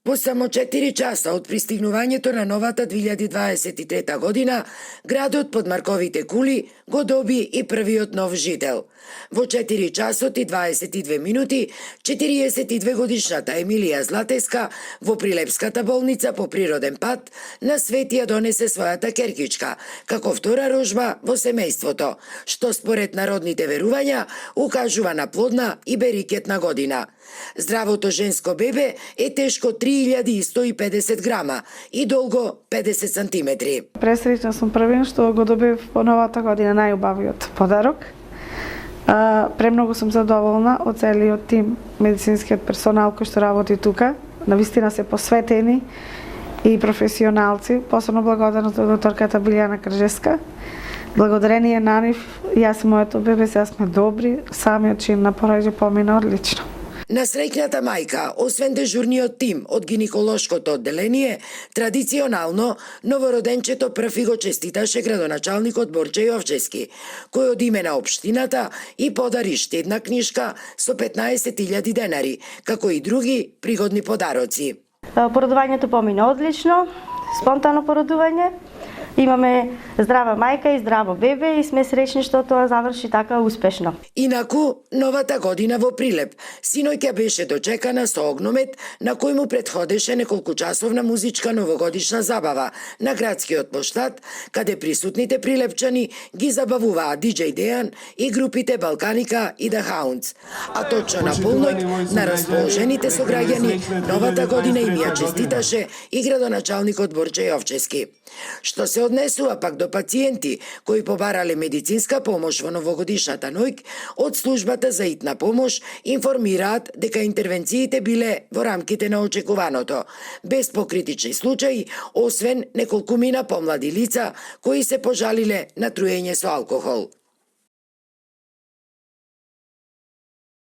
По само 4 часа од пристигнувањето на новата 2023 година, градот под марковите кули го доби и првиот нов жител. Во 4 часот и 22 минути, 42 годишната Емилија Златеска во Прилепската болница по природен пат на свет ја донесе својата керкичка, како втора рожба во семејството, што според народните верувања укажува на плодна и берикетна година. Здравото женско бебе е тешко 3150 грама и долго 50 сантиметри. Пресреќна сум првин што го добив во новата година најубавиот подарок. Премногу сум задоволна од целиот тим, медицинскиот персонал кој што работи тука. Навистина се посветени и професионалци. Посебно благодарност до докторката Билјана Кржеска. Благодарение на нив, јас и моето бебе сега сме добри, самиот чин на пораѓање помина одлично. На среќната мајка, освен дежурниот тим од гинеколошкото одделение, традиционално новороденчето први го честиташе градоначалникот Борче Јовчевски, кој од име на општината и подари штедна книжка со 15.000 денари, како и други пригодни подароци. Породувањето помина одлично, спонтано породување. Имаме здрава мајка и здраво бебе и сме среќни што тоа заврши така успешно. Инаку, новата година во Прилеп, синоќа беше дочекана со огномет на кој му претходеше неколкучасовна музичка новогодишна забава на градскиот плоштад, каде присутните прилепчани ги забавуваа диџеј Дејан и групите Балканика и The Hounds. А точно на полноќ на расположените сограѓани новата година им ја честиташе и градоначалникот Борче Јовчевски. Што се однесува пак до пациенти кои побарале медицинска помош во новогодишната ноќ, од службата за итна помош информираат дека интервенциите биле во рамките на очекуваното, без покритични случаи, освен неколкумина помлади лица кои се пожалиле на труење со алкохол.